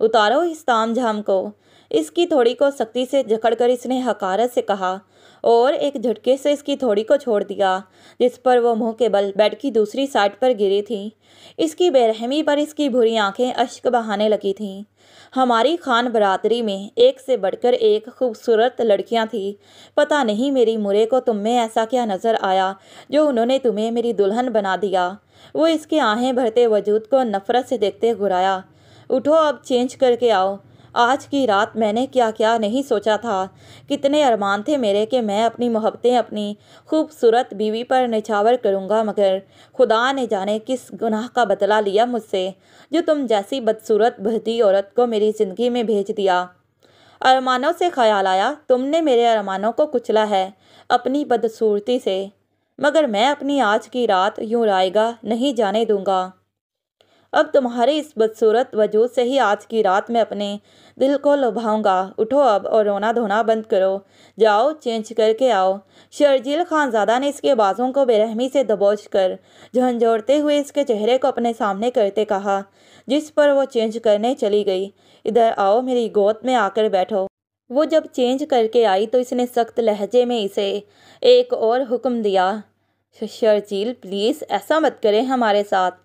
اتارو اس تام جھام کو۔ اس کی تھوڑی کو سختی سے جکڑ کر اس نے حقارت سے کہا اور ایک جھٹکے سے اس کی تھوڑی کو چھوڑ دیا جس پر وہ منہ کے بل بیڈ کی دوسری سائڈ پر گری تھی۔ اس کی بے رحمی پر اس کی بھری آنکھیں اشک بہانے لگی تھیں۔ ہماری خان برادری میں ایک سے بڑھ کر ایک خوبصورت لڑکیاں تھیں۔ پتہ نہیں میری مرے کو تم میں ایسا کیا نظر آیا جو انہوں نے تمہیں میری دلہن بنا دیا۔ وہ اس کے آہیں بھرتے وجود کو نفرت سے دیکھتے گرایا۔ اٹھو اب چینج کر کے آؤ۔ آج کی رات میں نے کیا کیا نہیں سوچا تھا۔ کتنے ارمان تھے میرے کہ میں اپنی محبتیں اپنی خوبصورت بیوی پر نچھاور کروں گا، مگر خدا نے جانے کس گناہ کا بدلہ لیا مجھ سے جو تم جیسی بدصورت بھدی عورت کو میری زندگی میں بھیج دیا۔ ارمانوں سے خیال آیا تم نے میرے ارمانوں کو کچلا ہے اپنی بدصورتی سے، مگر میں اپنی آج کی رات یوں رائیگاں نہیں جانے دوں گا۔ اب تمہارے اس بدصورت وجود سے ہی آج کی رات میں اپنے دل کو لبھاؤں گا۔ اٹھو اب اور رونا دھونا بند کرو، جاؤ چینج کر کے آؤ۔ شرجیل خانزادہ نے اس کے بازوں کو بے رحمی سے دبوچ کر جھنجھوڑتے ہوئے اس کے چہرے کو اپنے سامنے کرتے کہا، جس پر وہ چینج کرنے چلی گئی۔ ادھر آؤ، میری گود میں آ کر بیٹھو۔ وہ جب چینج کر کے آئی تو اس نے سخت لہجے میں اسے ایک اور حکم دیا، شرجیل پلیز ایسا مت کریں ہمارے ساتھ۔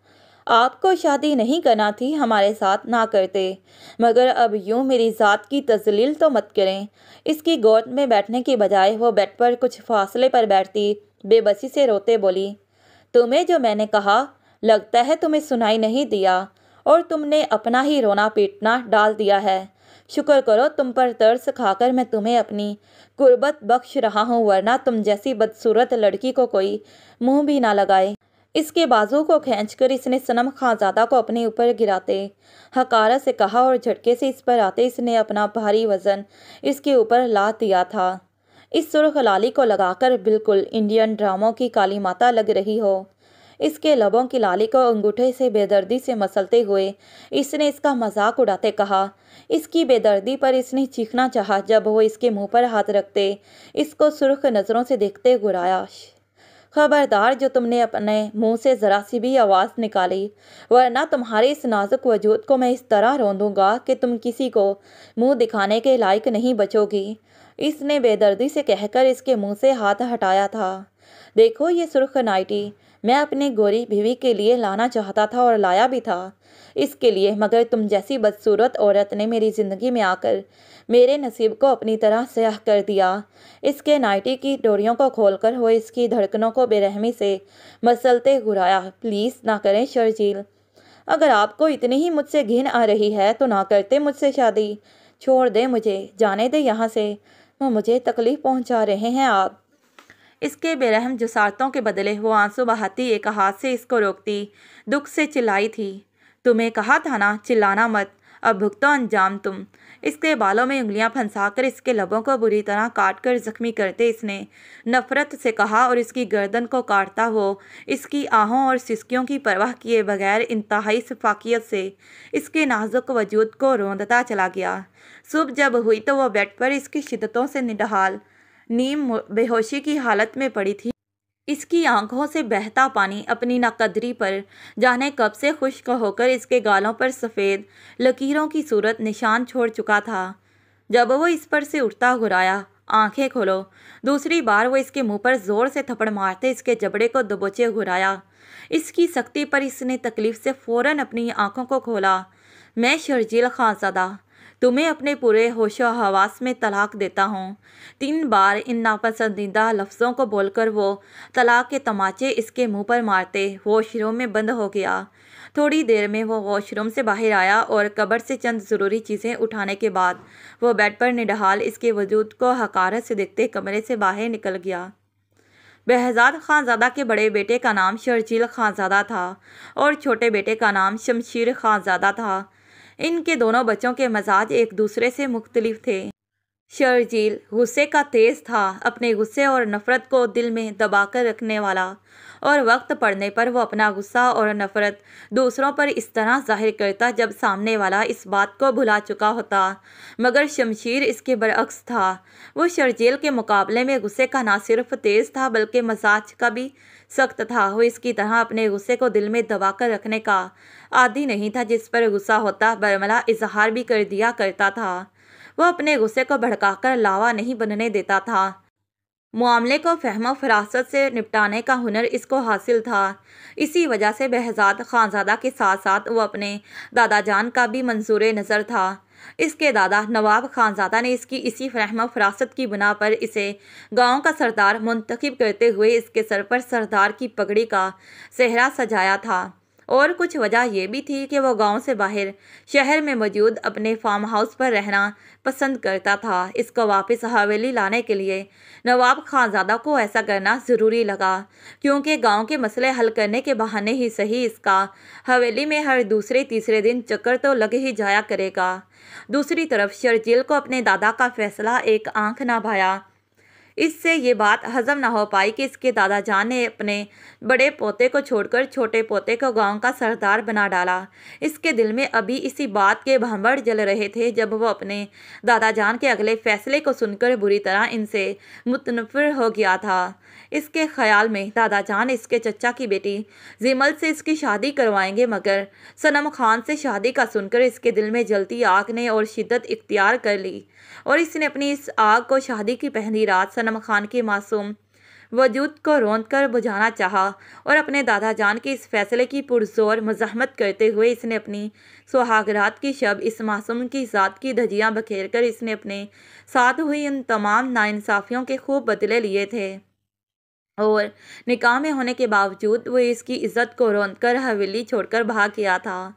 آپ کو شادی نہیں کرنا تھی ہمارے ساتھ نہ کرتے، مگر اب یوں میری ذات کی تذلیل تو مت کریں۔ اس کی گود میں بیٹھنے کی بجائے وہ بیڈ پر کچھ فاصلے پر بیٹھتی بے بسی سے روتے بولی، تمہیں جو میں نے کہا لگتا ہے تمہیں سنائی نہیں دیا اور تم نے اپنا ہی رونا پیٹنا ڈال دیا ہے۔ شکر کرو تم پر ترس کھا کر میں تمہیں اپنی قربت بخش رہا ہوں، ورنہ تم جیسی بدصورت لڑکی کو کوئی منہ بھی نہ لگائے۔ اس کے بازو کو کھینچ کر اس نے صنم خانزادہ کو اپنے اوپر گراتے حقارت سے کہا اور جھٹکے سے اس پر آتے اس نے اپنا بھاری وزن اس کے اوپر لاد دیا تھا۔ اس سرخ لالی کو لگا کر بالکل انڈین ڈراموں کی کالی ماتا لگ رہی ہو۔ اس کے لبوں کی لالی کو انگوٹھے سے بے دردی سے مسلتے ہوئے اس نے اس کا مذاق اڑاتے کہا۔ اس کی بے دردی پر اس نے چیخنا چاہا جب وہ اس کے منہ پر ہاتھ رکھتے اس کو سرخ نظروں سے دیکھتے گرایا، خبردار جو تم نے اپنے منہ سے ذرا سی بھی آواز نکالی، ورنہ تمہارے اس نازک وجود کو میں اس طرح روندوں گا کہ تم کسی کو منہ دکھانے کے لائق نہیں بچو گی۔ اس نے بے دردی سے کہہ کر اس کے منہ سے ہاتھ ہٹایا تھا۔ دیکھو یہ سرخ نائٹی میں اپنی گوری بیوی کے لیے لانا چاہتا تھا اور لایا بھی تھا اس کے لیے، مگر تم جیسی بدصورت عورت نے میری زندگی میں آ کر میرے نصیب کو اپنی طرح سیاہ کر دیا۔ اس کے نائٹی کی ڈوریوں کو کھول کر وہ اس کی دھڑکنوں کو بے رحمی سے مسلتے گرایا، پلیز نہ کریں شرجیل، اگر آپ کو اتنی ہی مجھ سے گھن آ رہی ہے تو نہ کرتے مجھ سے شادی۔ چھوڑ دیں مجھے، جانے دیں یہاں سے، وہ مجھے تکلیف پہنچا رہے ہیں آپ۔ اس کے بے رحم جسارتوں کے بدلے وہ آنسو بہاتی ایک ہاتھ سے اس کو روکتی دکھ سے چلائی تھی، تمہیں کہا تھا نا چلانا مت، اب بھگتو انجام تم۔ اس کے بالوں میں انگلیاں پھنسا کر اس کے لبوں کو بری طرح کاٹ کر زخمی کرتے اس نے نفرت سے کہا اور اس کی گردن کو کاٹتا وہ اس کی آہوں اور سسکیوں کی پرواہ کیے بغیر انتہائی شفافیت سے اس کے نازک وجود کو روندتا چلا گیا۔ صبح جب ہوئی تو وہ بیڈ پر اس کی شدتوں سے نڈھال نیم بے ہوشی کی حالت میں پڑی تھی۔ اس کی آنکھوں سے بہتا پانی اپنی ناقدری پر جانے کب سے خشک ہو کر اس کے گالوں پر سفید لکیروں کی صورت نشان چھوڑ چکا تھا۔ جب وہ اس پر سے اٹھتا گرایا، آنکھیں کھولو، دوسری بار وہ اس کے منہ پر زور سے تھپڑ مارتے اس کے جبڑے کو دبوچے گرایا۔ اس کی سختی پر اس نے تکلیف سے فوراً اپنی آنکھوں کو کھولا۔ میں شرجیل خانزادہ تمہیں اپنے پورے ہوش و حواس میں طلاق دیتا ہوں۔ 3 بار ان ناپسندیدہ لفظوں کو بول کر وہ طلاق کے تماچے اس کے منہ پر مارتے واش روم میں بند ہو گیا۔ تھوڑی دیر میں وہ واش روم سے باہر آیا اور کبر سے چند ضروری چیزیں اٹھانے کے بعد وہ بیڈ پر نڈھال اس کے وجود کو حقارت سے دیکھتے کمرے سے باہر نکل گیا۔ بہزاد خانزادہ کے بڑے بیٹے کا نام شرجیل خانزادہ تھا اور چھوٹے بیٹے کا نام شمشیر خانزادہ تھا۔ ان کے دونوں بچوں کے مزاج ایک دوسرے سے مختلف تھے۔ شرجیل غصے کا تیز تھا، اپنے غصے اور نفرت کو دل میں دبا کر رکھنے والا، اور وقت پڑنے پر وہ اپنا غصہ اور نفرت دوسروں پر اس طرح ظاہر کرتا جب سامنے والا اس بات کو بھلا چکا ہوتا، مگر شمشیر اس کے برعکس تھا۔ وہ شرجیل کے مقابلے میں غصے کا نہ صرف تیز تھا بلکہ مزاج کا بھی سخت تھا۔ وہ اس کی طرح اپنے غصے کو دل میں دبا کر رکھنے کا عادی نہیں تھا، جس پر غصہ ہوتا برملا اظہار بھی کر دیا کرتا تھا۔ وہ اپنے غصے کو بھڑکا کر لاوا نہیں بننے دیتا تھا۔ معاملے کو فہم و فراست سے نپٹانے کا ہنر اس کو حاصل تھا۔ اسی وجہ سے بہزاد خانزادہ کے ساتھ ساتھ وہ اپنے دادا جان کا بھی منظور نظر تھا۔ اس کے دادا نواب خانزادہ نے اس کی اسی فہم و فراست کی بنا پر اسے گاؤں کا سردار منتخب کرتے ہوئے اس کے سر پر سردار کی پگڑی کا صحرا سجایا تھا، اور کچھ وجہ یہ بھی تھی کہ وہ گاؤں سے باہر شہر میں موجود اپنے فارم ہاؤس پر رہنا پسند کرتا تھا۔ اس کو واپس حویلی لانے کے لیے نواب خانزادہ کو ایسا کرنا ضروری لگا، کیونکہ گاؤں کے مسئلے حل کرنے کے بہانے ہی صحیح اس کا حویلی میں ہر دوسرے تیسرے دن چکر تو لگ ہی جایا کرے گا۔ دوسری طرف شرجیل کو اپنے دادا کا فیصلہ ایک آنکھ نہ بھایا۔ اس سے یہ بات ہضم نہ ہو پائی کہ اس کے دادا جان نے اپنے بڑے پوتے کو چھوڑ کر چھوٹے پوتے کو گاؤں کا سردار بنا ڈالا۔ اس کے دل میں ابھی اسی بات کے بھنبر جل رہے تھے جب وہ اپنے دادا جان کے اگلے فیصلے کو سن کر بری طرح ان سے متنفر ہو گیا تھا۔ اس کے خیال میں دادا جان اس کے چچا کی بیٹی زیمل سے اس کی شادی کروائیں گے، مگر صنم خان سے شادی کا سن کر اس کے دل میں جلتی آگ نے اور شدت اختیار کر لی، اور اس نے اپنی اس آگ کو شادی کی پہلی رات صنم خان کے معصوم وجود کو روند کر بجھانا چاہا، اور اپنے دادا جان کے اس فیصلے کی پرزور مزاحمت کرتے ہوئے اس نے اپنی سہاگرات کی شب اس معصوم کی ذات کی دھجیاں بکھیر کر اس نے اپنے ساتھ ہوئی ان تمام ناانصافیوں کے خوب بدلے لیے تھے، اور نکاح میں ہونے کے باوجود وہ اس کی عزت کو روند کر حویلی چھوڑ کر بھاگ گیا تھا۔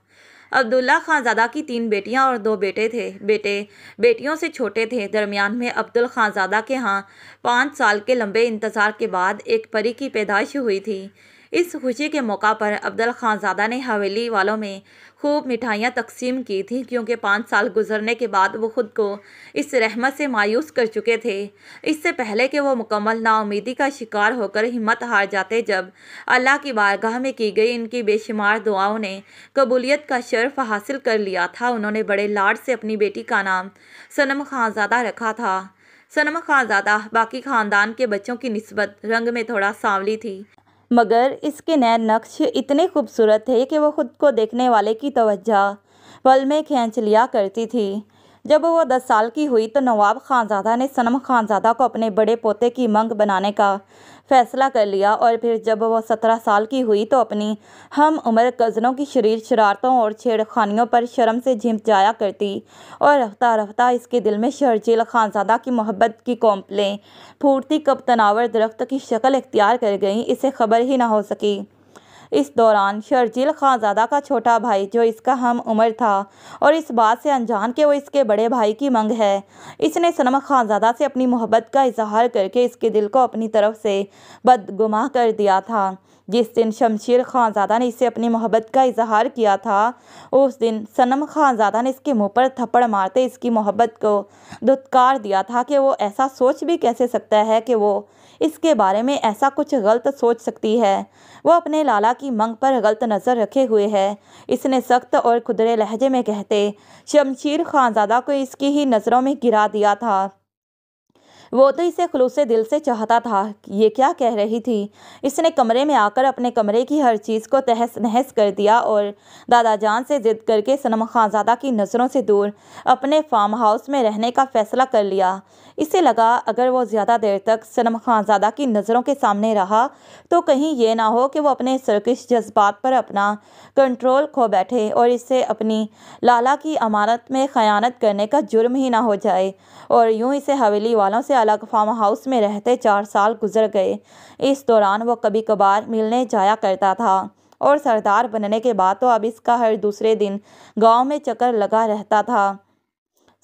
عبداللہ خانزادہ کی 3 بیٹیاں اور 2 بیٹے تھے۔ بیٹے بیٹیوں سے چھوٹے تھے۔ درمیان میں عبدالخانزادہ کے ہاں 5 سال کے لمبے انتظار کے بعد ایک پری کی پیدائش ہوئی تھی۔ اس خوشی کے موقع پر عبدالخانزادہ نے حویلی والوں میں خوب مٹھائیاں تقسیم کی تھیں، کیونکہ 5 سال گزرنے کے بعد وہ خود کو اس رحمت سے مایوس کر چکے تھے، اس سے پہلے کہ وہ مکمل ناامیدی کا شکار ہو کر ہمت ہار جاتے۔ جب اللہ کی بارگاہ میں کی گئی ان کی بے شمار دعاؤں نے قبولیت کا شرف حاصل کر لیا تھا، انہوں نے بڑے لاڈ سے اپنی بیٹی کا نام صنم خانزادہ رکھا تھا۔ صنم خانزادہ باقی خاندان کے بچوں کی نسبت رنگ میں تھوڑا سانولی تھی، مگر اس کے نین نقش اتنے خوبصورت تھے کہ وہ خود کو دیکھنے والے کی توجہ پل میں کھینچ لیا کرتی تھی۔ جب وہ 10 سال کی ہوئی تو نواب خانزادہ نے صنم خانزادہ کو اپنے بڑے پوتے کی منگ بنانے کا فیصلہ کر لیا، اور پھر جب وہ 17 سال کی ہوئی تو اپنی ہم عمر کزنوں کی شریر شرارتوں اور چھیڑ خانیوں پر شرم سے جھنپ جایا کرتی، اور رفتہ رفتہ اس کے دل میں شرجیل خانزادہ کی محبت کی کونپلیں پھوٹتی کب تناور درخت کی شکل اختیار کر گئیں، اسے خبر ہی نہ ہو سکی۔ اس دوران شرجیل خانزادہ کا چھوٹا بھائی جو اس کا ہم عمر تھا اور اس بات سے انجان کہ وہ اس کے بڑے بھائی کی منگ ہے، اس نے صنم خانزادہ سے اپنی محبت کا اظہار کر کے اس کے دل کو اپنی طرف سے بدگماں کر دیا تھا۔ جس دن شمشیر خانزادہ نے اسے اپنی محبت کا اظہار کیا تھا، اس دن صنم خانزادہ نے اس کے منہ پر تھپڑ مارتے اس کی محبت کو دھتکار دیا تھا کہ وہ ایسا سوچ بھی کیسے سکتا ہے کہ وہ اس کے بارے میں ایسا کچھ غلط سوچ سکتی ہے، وہ اپنے لالا کی منگ پر غلط نظر رکھے ہوئے ہے، اس نے سخت اور کھدرے لہجے میں کہتے شمشیر خانزادہ کو اس کی ہی نظروں میں گرا دیا تھا۔ وہ تو اسے خلوص دل سے چاہتا تھا۔ یہ کیا کہہ رہی تھی؟ اس نے کمرے میں آ کر اپنے کمرے کی ہر چیز کو تہس نہس کر دیا اور دادا جان سے ضد کر کے صنم خانزادہ کی نظروں سے دور اپنے فارم ہاؤس میں رہنے کا فیصلہ کر لیا۔ اسے لگا اگر وہ زیادہ دیر تک صنم خانزادہ کی نظروں کے سامنے رہا تو کہیں یہ نہ ہو کہ وہ اپنے سرکش جذبات پر اپنا کنٹرول کھو بیٹھے اور اس سے اپنی لالا کی امانت میں خیانت کرنے کا جرم ہی نہ ہو جائے، اور یوں اسے حویلی والوں سے الگ فارم ہاؤس میں رہتے 4 سال گزر گئے۔ اس دوران وہ کبھی کبھار ملنے جایا کرتا تھا، اور سردار بننے کے بعد تو اب اس کا ہر دوسرے دن گاؤں میں چکر لگا رہتا تھا۔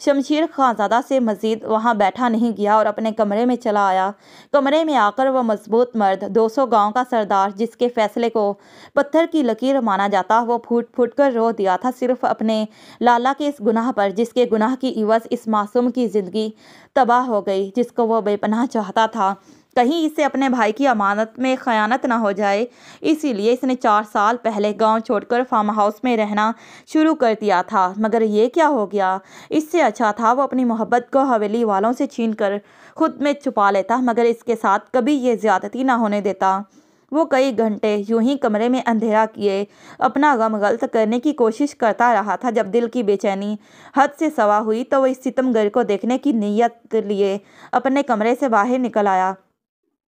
شمشیر خانزادہ سے مزید وہاں بیٹھا نہیں گیا اور اپنے کمرے میں چلا آیا۔ کمرے میں آ کر وہ مضبوط مرد، 200 گاؤں کا سردار، جس کے فیصلے کو پتھر کی لکیر مانا جاتا، وہ پھوٹ پھوٹ کر رو دیا تھا، صرف اپنے لالا کے اس گناہ پر، جس کے گناہ کی عوض اس معصوم کی زندگی تباہ ہو گئی، جس کو وہ بے پناہ چاہتا تھا۔ کہیں اسے اپنے بھائی کی امانت میں خیانت نہ ہو جائے، اسی لیے اس نے 4 سال پہلے گاؤں چھوڑ کر فارم ہاؤس میں رہنا شروع کر دیا تھا۔ مگر یہ کیا ہو گیا؟ اس سے اچھا تھا وہ اپنی محبت کو حویلی والوں سے چھین کر خود میں چھپا لیتا، مگر اس کے ساتھ کبھی یہ زیادتی نہ ہونے دیتا۔ وہ کئی گھنٹے یوں ہی کمرے میں اندھیرا کیے اپنا غم غلط کرنے کی کوشش کرتا رہا تھا۔ جب دل کی بے چینی حد سے سوا ہوئی تو وہ اس ستم گر کو دیکھنے کی نیت لیے اپنے کمرے سے باہر نکل آیا۔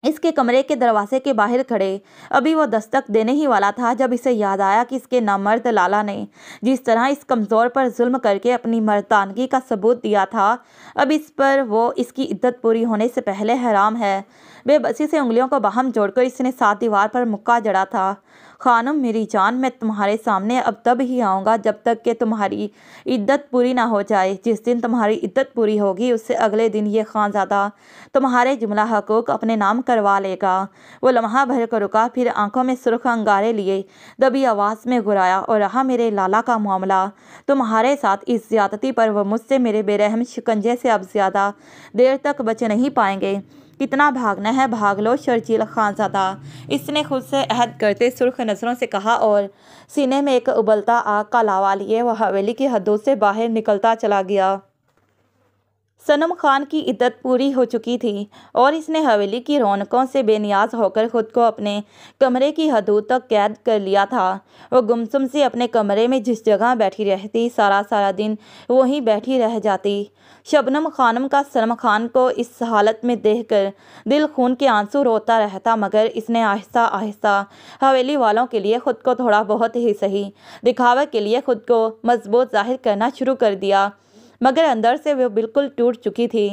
اس کے کمرے کے دروازے کے باہر کھڑے ابھی وہ دستک دینے ہی والا تھا جب اسے یاد آیا کہ اس کے نامرد لالا نے جس طرح اس کمزور پر ظلم کر کے اپنی مردانگی کا ثبوت دیا تھا، اب اس پر وہ اس کی عدت پوری ہونے سے پہلے حرام ہے۔ بے بسی سے انگلیوں کو باہم جوڑ کر اس نے 7 دیوار پر مکہ جڑا تھا۔ خانم میری جان، میں تمہارے سامنے اب تب ہی آؤں گا جب تک کہ تمہاری عدت پوری نہ ہو جائے۔ جس دن تمہاری عدت پوری ہوگی اس سے اگلے دن یہ خانزادہ تمہارے جملہ حقوق اپنے نام کروا لے گا۔ وہ لمحہ بھر کو رکا، پھر آنکھوں میں سرخ انگارے لیے دبی آواز میں گرایا اور رہا، میرے لالا کا معاملہ تمہارے ساتھ اس زیادتی پر وہ مجھ سے میرے بے رحم شکنجے سے اب زیادہ دیر تک بچ نہیں پائیں گے۔ کتنا بھاگنا ہے بھاگ لو شرجیل خانزادہ، اس نے خود سے عہد کرتے سرخ نظروں سے کہا اور سینے میں ایک ابلتا آگ کا لاوا لیے وہ حویلی کی حدوں سے باہر نکلتا چلا گیا۔ صنم خان کی عدت پوری ہو چکی تھی اور اس نے حویلی کی رونقوں سے بے نیاز ہو کر خود کو اپنے کمرے کی حدود تک قید کر لیا تھا۔ وہ گمسم سی اپنے کمرے میں جس جگہ بیٹھی رہتی، سارا دن وہیں بیٹھی رہ جاتی۔ شبنم خانم کا صنم خان کو اس حالت میں دیکھ کر دل خون کے آنسو روتا رہتا، مگر اس نے آہستہ آہستہ حویلی والوں کے لیے خود کو تھوڑا بہت ہی صحیح دکھاوے کے لیے خود کو مضبوط ظاہر کرنا شروع کر دیا، مگر اندر سے وہ بالکل ٹوٹ چکی تھی۔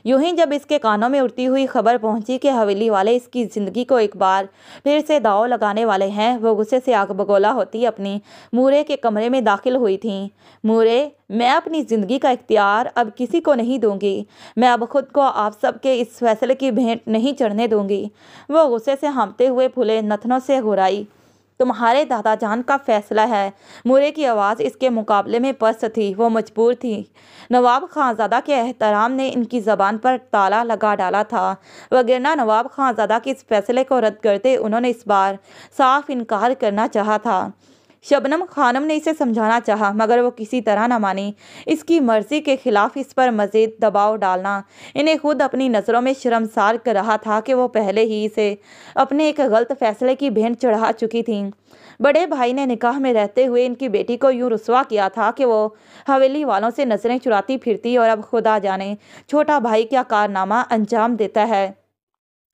یوں ہی جب اس کے کانوں میں اڑتی ہوئی خبر پہنچی کہ حویلی والے اس کی زندگی کو ایک بار پھر سے داؤ لگانے والے ہیں، وہ غصے سے آگ بگولا ہوتی اپنی مورے کے کمرے میں داخل ہوئی تھیں۔ مورے، میں اپنی زندگی کا اختیار اب کسی کو نہیں دوں گی، میں اب خود کو آپ سب کے اس فیصلے کی بھینٹ نہیں چڑھنے دوں گی۔ وہ غصے سے ہانپتے ہوئے پھولے نتنوں سے گھرائی۔ تمہارے دادا جان کا فیصلہ ہے۔ مورے کی آواز اس کے مقابلے میں پست تھی، وہ مجبور تھی۔ نواب خانزادہ کے احترام نے ان کی زبان پر تالا لگا ڈالا تھا، وگرنہ نواب خانزادہ کے اس فیصلے کو رد کرتے انہوں نے اس بار صاف انکار کرنا چاہا تھا۔ شبنم خانم نے اسے سمجھانا چاہا، مگر وہ کسی طرح نہ مانی۔ اس کی مرضی کے خلاف اس پر مزید دباؤ ڈالنا انہیں خود اپنی نظروں میں شرمسار کر رہا تھا کہ وہ پہلے ہی اسے اپنے ایک غلط فیصلے کی بھینٹ چڑھا چکی تھیں۔ بڑے بھائی نے نکاح میں رہتے ہوئے ان کی بیٹی کو یوں رسوا کیا تھا کہ وہ حویلی والوں سے نظریں چراتی پھرتی، اور اب خدا جانے چھوٹا بھائی کیا کارنامہ انجام دیتا ہے۔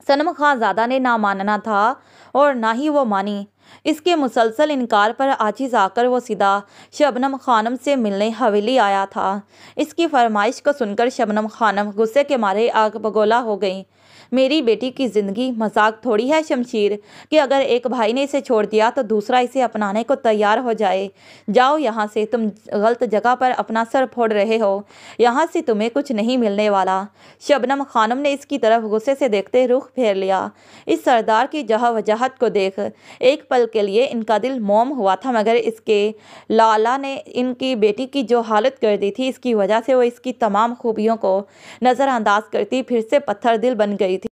صنم خانزادہ نے نہ ماننا تھا اور نہ ہی وہ مانی۔ اس کے مسلسل انکار پر عاجز آ کر وہ سیدھا شبنم خانم سے ملنے حویلی آیا تھا۔ اس کی فرمائش کو سن کر شبنم خانم غصے کے مارے آگ بگولا ہو گئیں۔ میری بیٹی کی زندگی مذاق تھوڑی ہے شمشیر، کہ اگر ایک بھائی نے اسے چھوڑ دیا تو دوسرا اسے اپنانے کو تیار ہو جائے۔ جاؤ یہاں سے، تم غلط جگہ پر اپنا سر پھوڑ رہے ہو، یہاں سے تمہیں کچھ نہیں ملنے والا۔ شبنم خانم نے اس کی طرف غصے سے دیکھتے رخ پھیر لیا۔ اس سردار کی جہوجہت کو دیکھ ایک پل کے لیے ان کا دل موم ہوا تھا، مگر اس کے لالا نے ان کی بیٹی کی جو حالت کر دی تھی، اس کی وجہ سے وہ اس کی تمام خوبیوں کو نظر انداز کرتی پھر سے پتھر دل بن گئی تھی۔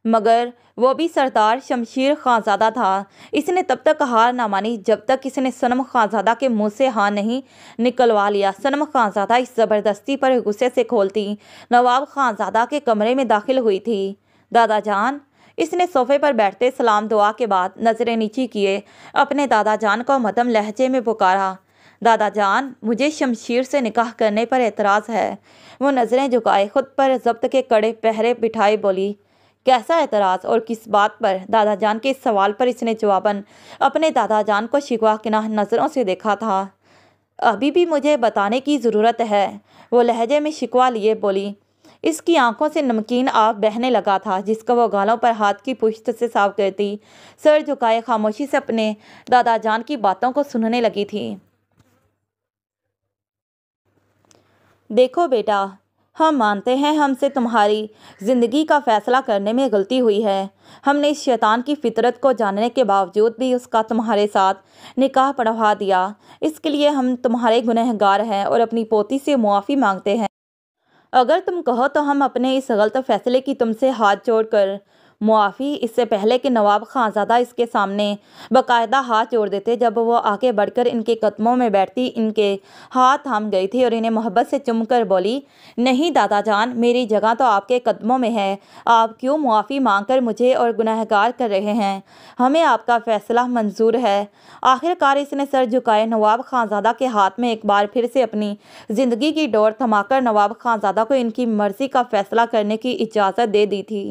مگر وہ بھی سردار شمشیر خانزادہ تھا۔ اس نے تب تک ہار نہ مانی جب تک اس نے صنم خانزادہ کے منہ سے ہاں نہیں نکلوا لیا۔ صنم خانزادہ اس زبردستی پر غصے سے کھولتی نواب خانزادہ کے کمرے میں داخل ہوئی تھی۔ دادا جان، اس نے صوفے پر بیٹھتے سلام دعا کے بعد نظریں نیچی کیے اپنے دادا جان کو مدھم لہجے میں پکارا۔ دادا جان، مجھے شمشیر سے نکاح کرنے پر اعتراض ہے۔ وہ نظریں جھکائے خود پر ضبط کے کڑے پہرے بٹھائے بولی، کیسا اعتراض اور کس بات پر؟ دادا جان کے اس سوال پر اس نے جواباً اپنے دادا جان کو شکوہ کناہ نظروں سے دیکھا تھا۔ ابھی بھی مجھے بتانے کی ضرورت ہے، وہ لہجے میں شکوہ لیے بولی۔ اس کی آنکھوں سے نمکین آب بہنے لگا تھا، جس کو وہ گالوں پر ہاتھ کی پشت سے صاف کرتی سر جھکائے خاموشی سے اپنے دادا جان کی باتوں کو سننے لگی تھی۔ دیکھو بیٹا، ہم مانتے ہیں ہم سے تمہاری زندگی کا فیصلہ کرنے میں غلطی ہوئی ہے۔ ہم نے اس شیطان کی فطرت کو جاننے کے باوجود بھی اس کا تمہارے ساتھ نکاح پڑھوا دیا۔ اس کے لیے ہم تمہارے گنہگار ہیں اور اپنی پوتی سے معافی مانگتے ہیں۔ اگر تم کہو تو ہم اپنے اس غلط فیصلے کی تم سے ہاتھ جوڑ کر معافی، اس سے پہلے کہ نواب خانزادہ اس کے سامنے باقاعدہ ہاتھ جوڑ دیتے، جب وہ آگے بڑھ کر ان کے قدموں میں بیٹھتی ان کے ہاتھ تھام گئی تھی اور انہیں محبت سے چوم کر بولی، نہیں دادا جان، میری جگہ تو آپ کے قدموں میں ہے، آپ کیوں معافی مانگ کر مجھے اور گنہگار کر رہے ہیں؟ ہمیں آپ کا فیصلہ منظور ہے۔ آخر کار اس نے سر جھکائے نواب خانزادہ کے ہاتھ میں ایک بار پھر سے اپنی زندگی کی ڈور تھما کر نواب خانزادہ کو ان کی مرضی کا فیصلہ کرنے کی اجازت دے دی تھی،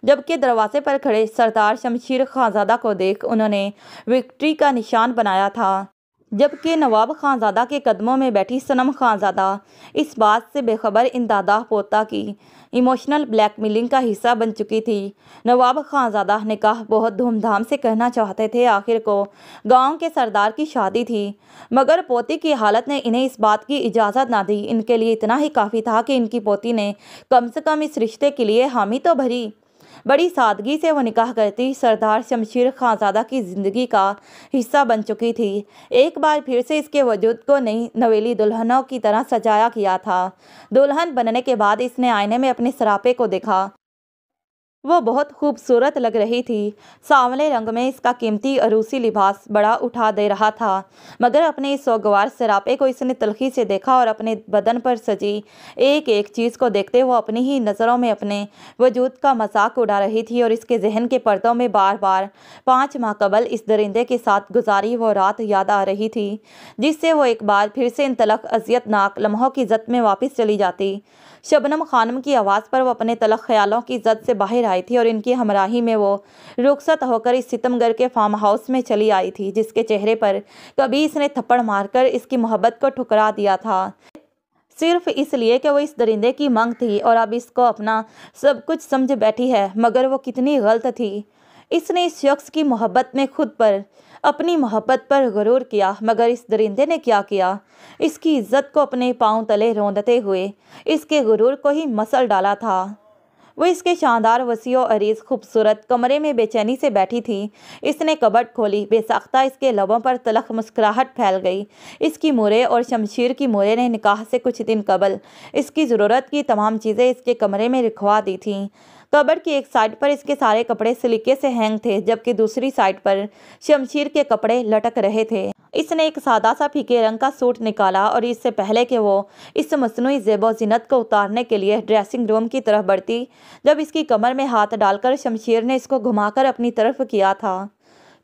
جبکہ دروازے پر کھڑے سردار شمشیر خانزادہ کو دیکھ انہوں نے وکٹری کا نشان بنایا تھا، جبکہ نواب خانزادہ کے قدموں میں بیٹھی صنم خانزادہ اس بات سے بے خبر ان دادا پوتا کی ایموشنل بلیک میلنگ کا حصہ بن چکی تھی۔ نواب خانزادہ نکاح بہت دھوم دھام سے کرنا چاہتے تھے، آخر کو گاؤں کے سردار کی شادی تھی، مگر پوتی کی حالت نے انہیں اس بات کی اجازت نہ دی۔ ان کے لیے اتنا ہی کافی تھا کہ ان کی پوتی نے کم سے کم اس رشتے کے لیے حامی تو بھری۔ بڑی سادگی سے وہ نکاح کرتی سردار شمشیر خانزادہ کی زندگی کا حصہ بن چکی تھی۔ ایک بار پھر سے اس کے وجود کو نئی نویلی دلہنوں کی طرح سجایا گیا تھا۔ دلہن بننے کے بعد اس نے آئینے میں اپنے سراپے کو دیکھا۔ وہ بہت خوبصورت لگ رہی تھی۔ سانولے رنگ میں اس کا قیمتی عروسی لباس بڑا اٹھا دے رہا تھا، مگر اپنے اس سوگوار سراپے کو اس نے تلخی سے دیکھا اور اپنے بدن پر سجی ایک ایک چیز کو دیکھتے وہ اپنی ہی نظروں میں اپنے وجود کا مذاق اڑا رہی تھی، اور اس کے ذہن کے پردوں میں بار بار 5 ماہ قبل اس درندے کے ساتھ گزاری وہ رات یاد آ رہی تھی، جس سے وہ ایک بار پھر سے ان تلخ اذیت ناک لمحوں کی زد میں واپس چلی جاتی۔ شبنم خانم کی آواز پر وہ اپنے تلخ خیالوں کی زد سے باہر آئی تھی، اور ان کی ہمراہی میں وہ رخصت ہو کر اس ستمگر کے فارم ہاؤس میں چلی آئی تھی، جس کے چہرے پر کبھی اس نے تھپڑ مار کر اس کی محبت کو ٹھکرا دیا تھا، صرف اس لیے کہ وہ اس درندے کی منگ تھی اور اب اس کو اپنا سب کچھ سمجھ بیٹھی ہے۔ مگر وہ کتنی غلط تھی۔ اس نے اس شخص کی محبت میں خود پر، اپنی محبت پر غرور کیا، مگر اس درندے نے کیا کیا؟ اس کی عزت کو اپنے پاؤں تلے روندتے ہوئے اس کے غرور کو ہی مسل ڈالا تھا۔ وہ اس کے شاندار وسیع و عریض خوبصورت کمرے میں بے چینی سے بیٹھی تھی۔ اس نے کبڈ کھولی، بے ساختہ اس کے لبوں پر تلخ مسکراہٹ پھیل گئی۔ اس کی مورے اور شمشیر کی مورے نے نکاح سے کچھ دن قبل اس کی ضرورت کی تمام چیزیں اس کے کمرے میں رکھوا دی تھیں۔ کبڈ کی ایک سائڈ پر اس کے سارے کپڑے سلیقے سے ہینگ تھے، جبکہ دوسری سائڈ پر شمشیر کے کپڑے لٹک رہے تھے۔ اس نے ایک سادہ سا پھیکے رنگ کا سوٹ نکالا اور اس سے پہلے کہ وہ اس مصنوعی زیب و زینت کو اتارنے کے لیے ڈریسنگ روم کی طرف بڑھتی، جب اس کی کمر میں ہاتھ ڈال کر شمشیر نے اس کو گھما کر اپنی طرف کیا تھا۔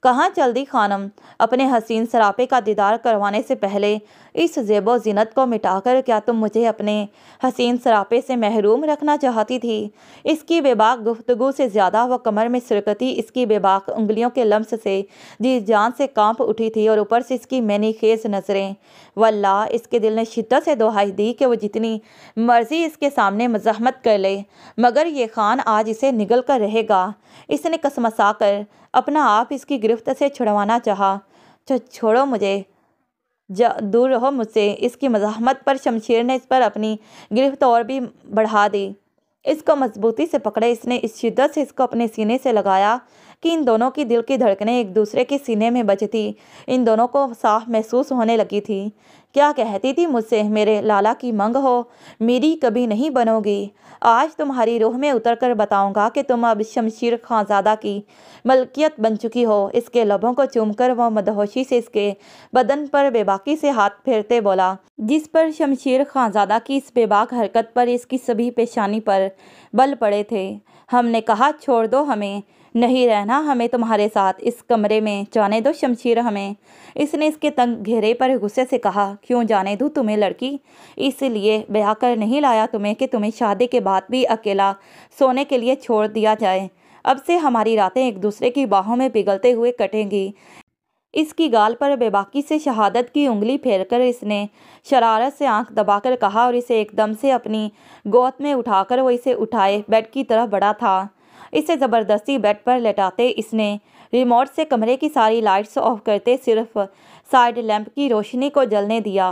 کہاں چل دی خانم؟ اپنے حسین سراپے کا دیدار کروانے سے پہلے اس زیب و زینت کو مٹا کر کیا تم مجھے اپنے حسین سراپے سے محروم رکھنا چاہتی تھی؟ اس کی بے باک گفتگو سے زیادہ وہ کمر میں سرکتی اس کی بے باک انگلیوں کے لمس سے جی جان سے کانپ اٹھی تھی، اور اوپر سے اس کی مینی خیز نظریں۔ واللہ اس کے دل نے شدت سے دہائی دی کہ وہ جتنی مرضی اس کے سامنے مزاحمت کر لے، مگر یہ خان آج اسے نگل کر رہے گا۔ اس نے کسمسا کر اپنا آپ اس کی گرفت سے چھڑوانا چاہا۔ چھوڑو مجھے، دور رہو مجھ سے۔ اس کی مزاحمت پر شمشیر نے اس پر اپنی گرفت اور بھی بڑھا دی۔ اس کو مضبوطی سے پکڑے اس نے اس شدت سے اس کو اپنے سینے سے لگایا کہ ان دونوں کی دل کی دھڑکنیں ایک دوسرے کے سینے میں بجتی ان دونوں کو صاف محسوس ہونے لگی تھی۔ کیا کہتی تھی مجھ سے؟ میرے لالا کی منگ ہو، میری کبھی نہیں بنو گی۔ آج تمہاری روح میں اتر کر بتاؤں گا کہ تم اب شمشیر خانزادہ کی ملکیت بن چکی ہو۔ اس کے لبوں کو چوم کر وہ مدہوشی سے اس کے بدن پر بے باکی سے ہاتھ پھیرتے بولا، جس پر شمشیر خانزادہ کی اس بے باک حرکت پر اس کی سبھی پیشانی پر بل پڑے تھے۔ ہم نے کہا چھوڑ دو ہمیں، نہیں رہنا ہمیں تمہارے ساتھ اس کمرے میں، جانے دو شمشیر ہمیں۔ اس نے اس کے تنگ گھیرے پر غصے سے کہا، کیوں جانے دوں تمہیں لڑکی؟ اس لیے بیاہ کر نہیں لایا تمہیں کہ تمہیں شادی کے بعد بھی اکیلا سونے کے لیے چھوڑ دیا جائے۔ اب سے ہماری راتیں ایک دوسرے کی باہوں میں پگھلتے ہوئے کٹیں گی۔ اس کی گال پر بے باکی سے شہادت کی انگلی پھیر کر اس نے شرارت سے آنکھ دبا کر کہا، اور اسے ایک دم سے اپنی گود میں اٹھا کر وہ اسے اٹھائے بیڈ کی طرف بڑھا تھا۔ اسے زبردستی بیڈ پر لٹاتے اس نے ریموٹ سے کمرے کی ساری لائٹس آف کرتے صرف سائیڈ لیمپ کی روشنی کو جلنے دیا۔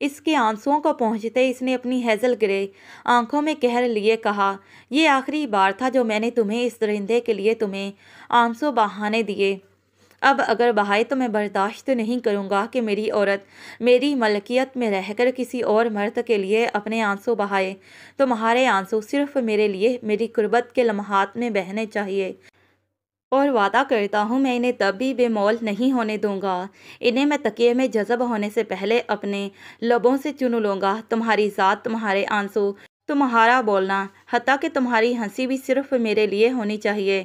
اس کے آنسوؤں کو پہنچتے اس نے اپنی ہیزل گرے آنکھوں میں قہر لیے کہا، یہ آخری بار تھا جو میں نے تمہیں اس درندے کے لیے تمہیں آنسو بہانے دیے۔ اب اگر بہائے تو میں برداشت نہیں کروں گا کہ میری عورت میری ملکیت میں رہ کر کسی اور مرد کے لیے اپنے آنسو بہائے۔ تمہارے آنسو صرف میرے لیے میری قربت کے لمحات میں بہنے چاہیے، اور وعدہ کرتا ہوں میں انہیں تب بھی بے مول نہیں ہونے دوں گا۔ انہیں میں تکیے میں جذب ہونے سے پہلے اپنے لبوں سے چن لوں گا۔ تمہاری ذات، تمہارے آنسو، تمہارا بولنا، حتیٰ کہ تمہاری ہنسی بھی صرف میرے لیے ہونی چاہیے۔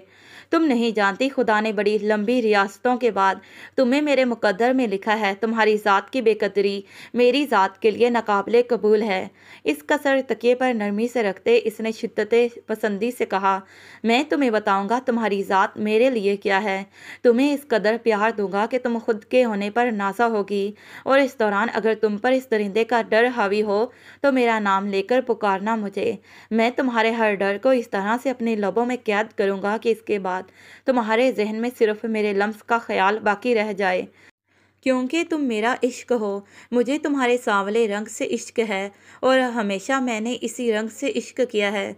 تم نہیں جانتی خدا نے بڑی لمبی ریاستوں کے بعد تمہیں میرے مقدر میں لکھا ہے۔ تمہاری ذات کی بے قدری میری ذات کے لیے ناقابل قبول ہے۔ اس کا سر تکیے پر نرمی سے رکھتے اس نے شدت پسندی سے کہا، میں تمہیں بتاؤں گا تمہاری ذات میرے لیے کیا ہے۔ تمہیں اس قدر پیار دوں گا کہ تم خود کے ہونے پر نازا ہوگی، اور اس دوران اگر تم پر اس درندے کا ڈر حاوی ہو تو میرا نام لے کر پکارنا مجھے۔ میں تمہارے ہر ڈر کو اس طرح سے اپنے لبوں میں قید کروں گا کہ اس کے بعد تمہارے ذہن میں صرف میرے لمس کا خیال باقی رہ جائے۔ کیونکہ تم میرا عشق ہو، مجھے تمہارے سانولے رنگ سے عشق ہے، اور ہمیشہ میں نے اسی رنگ سے عشق کیا ہے۔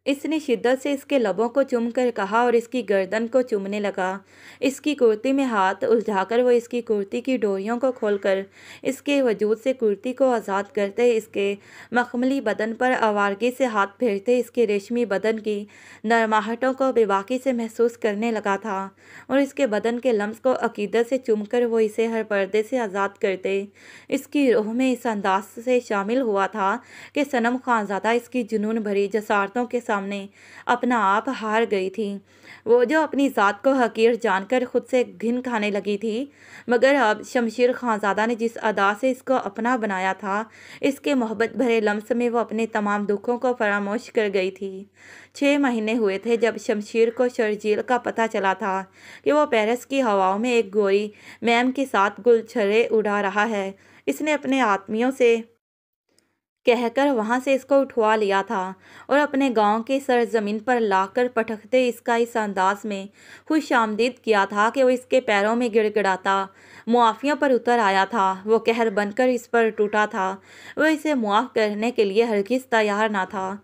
اس نے شدت سے اس کے لبوں کو چوم کر کہا اور اس کی گردن کو چومنے لگا۔ اس کی کرتی میں ہاتھ الجھا کر وہ اس کی کرتی کی ڈوریوں کو کھول کر اس کے وجود سے کرتی کو آزاد کرتے اس کے مخملی بدن پر آوارگی سے ہاتھ پھیرتے اس کے ریشمی بدن کی نرماہٹوں کو بے باکی سے محسوس کرنے لگا تھا، اور اس کے بدن کے لمس کو عقیدت سے چوم کر وہ اسے ہر پردے سے آزاد کرتے اس کی روح میں اس انداز سے شامل ہوا تھا کہ صنم خانزادہ اس کی جنون بھری جسارتوں کے سامنے اپنا آپ ہار گئی تھی۔ وہ جو اپنی ذات کو حقیر جان کر خود سے گھن کھانے لگی تھی، مگر اب شمشیر خانزادہ نے جس ادا سے اس کو اپنا بنایا تھا، اس کے محبت بھرے لمس میں وہ اپنے تمام دکھوں کو فراموش کر گئی تھی۔ 6 مہینے ہوئے تھے جب شمشیر کو شرجیل کا پتہ چلا تھا کہ وہ پیرس کی ہواؤں میں ایک گوری میم کے ساتھ گل چھرے اڑا رہا ہے۔ اس نے اپنے آدمیوں سے کہہ کر وہاں سے اس کو اٹھوا لیا تھا، اور اپنے گاؤں کے سرزمین پر لا کر پٹکتے اس کا اس انداز میں خوش آمدید کیا تھا کہ وہ اس کے پیروں میں گڑ گڑاتا معافیوں پر اتر آیا تھا۔ وہ قہر بن کر اس پر ٹوٹا تھا، وہ اسے معاف کرنے کے لیے ہرگز تیار نہ تھا۔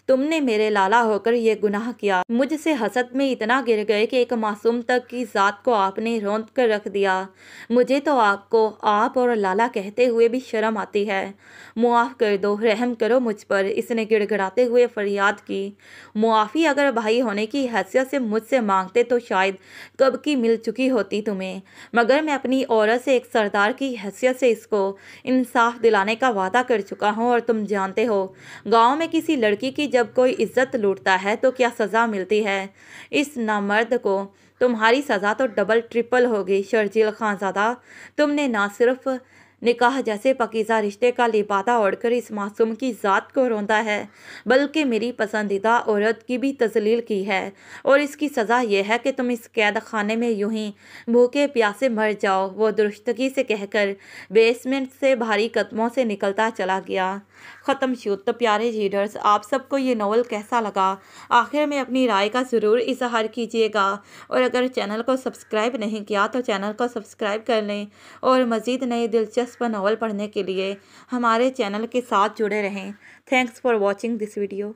تم نے میرے لالا ہو کر یہ گناہ کیا، مجھ سے حسد میں اتنا گر گئے کہ ایک معصوم تک کی ذات کو آپ نے روند کر رکھ دیا۔ مجھے تو آپ کو آپ اور لالا کہتے ہوئے بھی شرم آتی ہے۔ معاف کر دو، رحم کرو مجھ پر، اس نے گڑ گڑاتے ہوئے فریاد کی۔ معافی اگر بھائی ہونے کی حیثیت سے مجھ سے مانگتے تو شاید کب کی مل چکی ہوتی تمہیں، مگر میں اپنی عورت سے ایک سردار کی حیثیت سے اس کو انصاف دلانے کا وعدہ کر چکا ہوں، اور تم جانتے ہو گاؤں میں کسی لڑکی کی جب کوئی عزت لوٹتا ہے تو کیا سزا ملتی ہے۔ اس نامرد کو تمہاری سزا تو ڈبل ٹرپل ہوگی۔ شرجیل خانزادہ، تم نے نہ صرف نکاح جیسے پاکیزہ رشتے کا لبادہ اوڑھ کر اس معصوم کی ذات کو روندا ہے، بلکہ میری پسندیدہ عورت کی بھی تذلیل کی ہے، اور اس کی سزا یہ ہے کہ تم اس قید خانے میں یوں ہی بھوکے پیاسے مر جاؤ۔ وہ درستگی سے کہہ کر بیسمنٹ سے بھاری قدموں سے نکلتا چلا گیا۔ ختم شد۔ تو پیارے ریڈرز، آپ سب کو یہ ناول کیسا لگا؟ آخر میں اپنی رائے کا ضرور اظہار کیجیے گا، اور اگر چینل کو سبسکرائب نہیں کیا تو چینل کو سبسکرائب کر لیں، اور مزید نئے دلچسپ ناول پڑھنے کے لیے ہمارے چینل کے ساتھ جڑے رہیں۔ Thanks for watching this video.